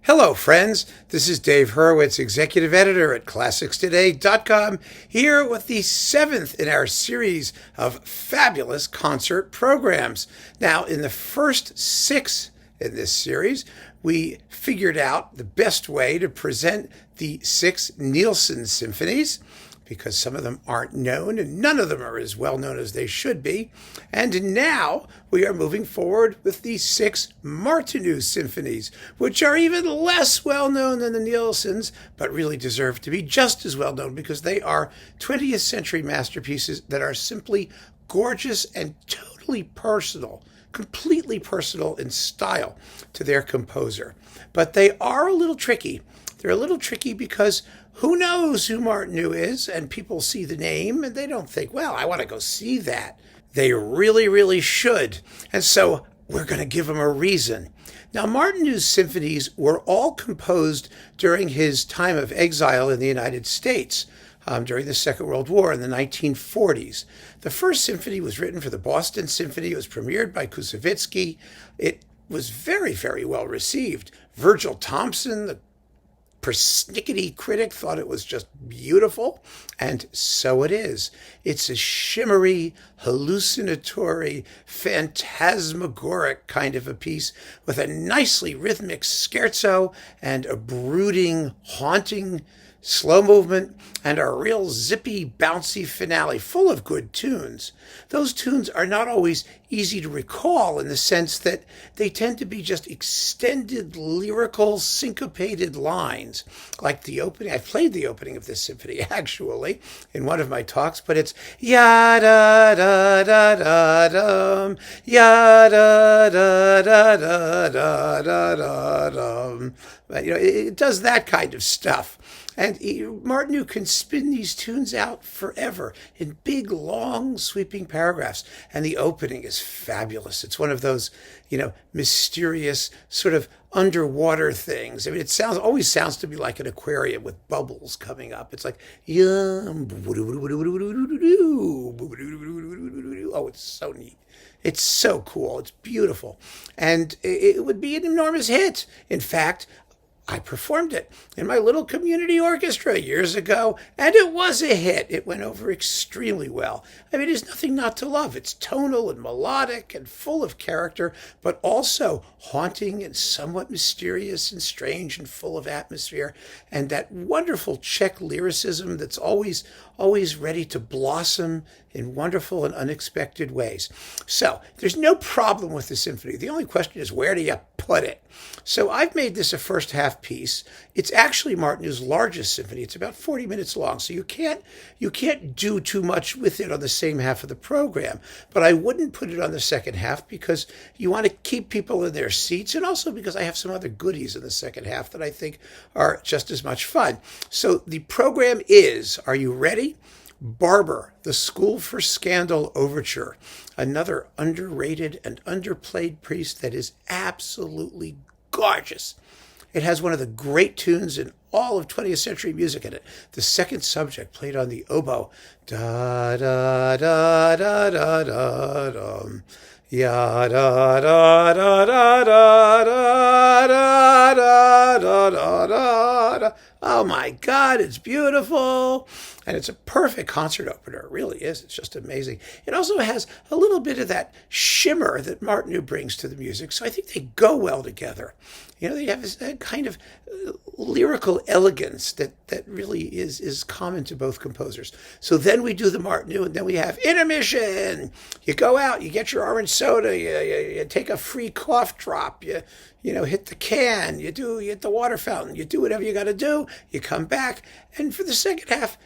Hello, friends. This is Dave Hurwitz, executive editor at ClassicsToday.com, here with the seventh in our series of fabulous concert programs. Now, in the first six in this series, we figured out the best way to present the six Nielsen symphonies, because some of them aren't known and none of them are as well known as they should be. And now we are moving forward with the six Martinu symphonies, which are even less well known than the Nielsens, but really deserve to be just as well known because they are 20th century masterpieces that are simply gorgeous and totally personal, completely personal in style to their composer. But they are a little tricky. They're a little tricky because who knows who Martinu is, and people see the name and they don't think, well, I want to go see that. They really, really should. And so we're going to give them a reason. Now, Martinu's symphonies were all composed during his time of exile in the United States, during the Second World War in the 1940s. The first symphony was written for the Boston Symphony. It was premiered by Tchaikovsky. It was very, very well received. Virgil Thompson, the persnickety critic, thought it was just beautiful, and so it is. It's a shimmery, hallucinatory, phantasmagoric kind of a piece with a nicely rhythmic scherzo and a brooding, haunting slow movement, and a real zippy, bouncy finale full of good tunes. Those tunes are not always easy to recall in the sense that they tend to be just extended, lyrical, syncopated lines. Like the opening, I played the opening of this symphony actually in one of my talks, but it's ya-da-da-da-da-dum, ya-da-da-da-da-da-dum. It does that kind of stuff. And Martinu can spin these tunes out forever in big, long, sweeping paragraphs. And the opening is fabulous. It's one of those, mysterious sort of underwater things. I mean, always sounds to me like an aquarium with bubbles coming up. It's like, oh, it's so neat. It's so cool. It's beautiful. And it would be an enormous hit. In fact, I performed it in my little community orchestra years ago, and it was a hit. It went over extremely well. I mean, there's nothing not to love. It's tonal and melodic and full of character, but also haunting and somewhat mysterious and strange and full of atmosphere, and that wonderful Czech lyricism that's always ready to blossom in wonderful and unexpected ways. So there's no problem with the symphony. The only question is, where do you put it? So I've made this a first half piece. It's actually Martinu's largest symphony. It's about 40 minutes long, so you can't do too much with it on the same half of the program. But I wouldn't put it on the second half because you want to keep people in their seats, and also because I have some other goodies in the second half that I think are just as much fun. So the program is, are you ready? Barber, the School for Scandal Overture, another underrated and underplayed piece that is absolutely gorgeous. It has one of the great tunes in all of 20th century music in it. The second subject played on the oboe. Da da da da da da dum. Ya da da da da da da da da da da. Oh my God, it's beautiful. And it's a perfect concert opener. It really is. It's just amazing. It also has a little bit of that shimmer that Martinu brings to the music. So I think they go well together. They have this kind of lyrical elegance that really is common to both composers. So then we do the Martinu, and then we have intermission. You go out, you get your orange soda, you take a free cough drop, you hit the can, you hit the water fountain, you do whatever you got to do, you come back, and for the second half,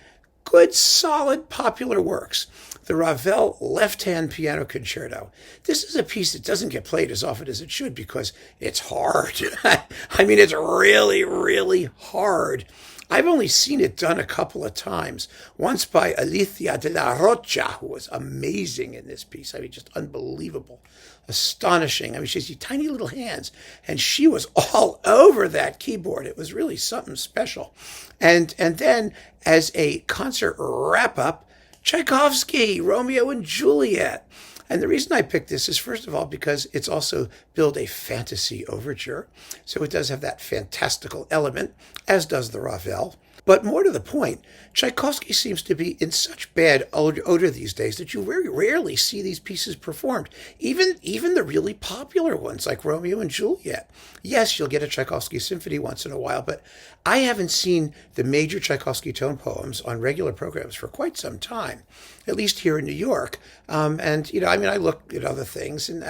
good, solid, popular works. The Ravel left-hand piano concerto. This is a piece that doesn't get played as often as it should because it's hard. I mean, it's really, really hard. I've only seen it done a couple of times. Once by Alicia de la Rocha, who was amazing in this piece. I mean, just unbelievable, astonishing. I mean, she has these tiny little hands, and she was all over that keyboard. It was really something special. And then, as a concert wrap-up, Tchaikovsky, Romeo and Juliet. And the reason I picked this is, first of all, because it's also billed a fantasy overture. So it does have that fantastical element, as does the Ravel. But more to the point, Tchaikovsky seems to be in such bad odor these days that you very rarely see these pieces performed. Even the really popular ones like Romeo and Juliet. Yes, you'll get a Tchaikovsky symphony once in a while, but I haven't seen the major Tchaikovsky tone poems on regular programs for quite some time, at least here in New York. And, I look at other things and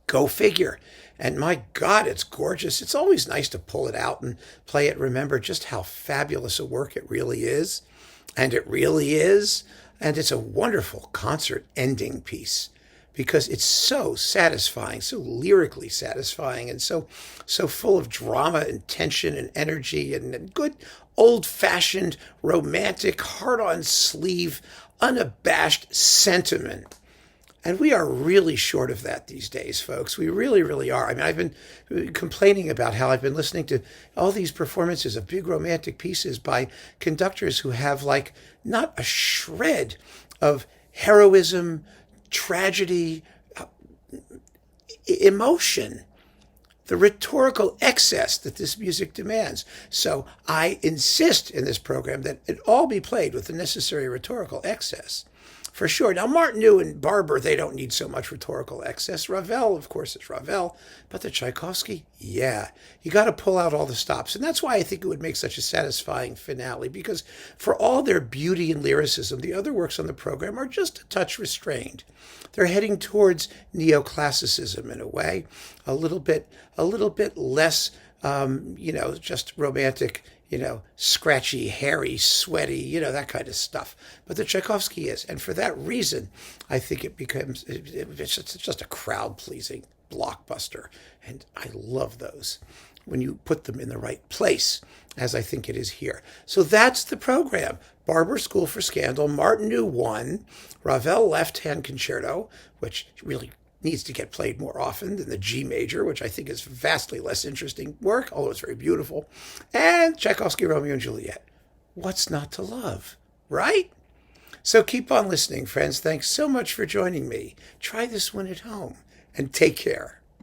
go figure. And my God, it's gorgeous. It's always nice to pull it out and play it. Remember just how fabulous a work it really is. And it really is. And it's a wonderful concert ending piece because it's so satisfying, so lyrically satisfying, and so full of drama and tension and energy and good old-fashioned, romantic, heart-on-sleeve, unabashed sentiment. And we are really short of that these days, folks. We really, really are. I've been complaining about how I've been listening to all these performances of big romantic pieces by conductors who have, not a shred of heroism, tragedy, emotion, the rhetorical excess that this music demands. So I insist in this program that it all be played with the necessary rhetorical excess. For sure. Now, Martinu and Barber, they don't need so much rhetorical excess. Ravel, of course, it's Ravel. But the Tchaikovsky, yeah. You got to pull out all the stops. And that's why I think it would make such a satisfying finale. Because for all their beauty and lyricism, the other works on the program are just a touch restrained. They're heading towards neoclassicism in a way. A little bit less, just romantic, scratchy, hairy, sweaty, that kind of stuff. But the Tchaikovsky is. And for that reason, I think it's just a crowd-pleasing blockbuster. And I love those when you put them in the right place, as I think it is here. So that's the program. Barber School for Scandal, Martinu 1, Ravel Left-Hand Concerto, which really needs to get played more often than the G major, which I think is vastly less interesting work, although it's very beautiful, and Tchaikovsky, Romeo and Juliet. What's not to love, right? So keep on listening, friends. Thanks so much for joining me. Try this one at home, and take care.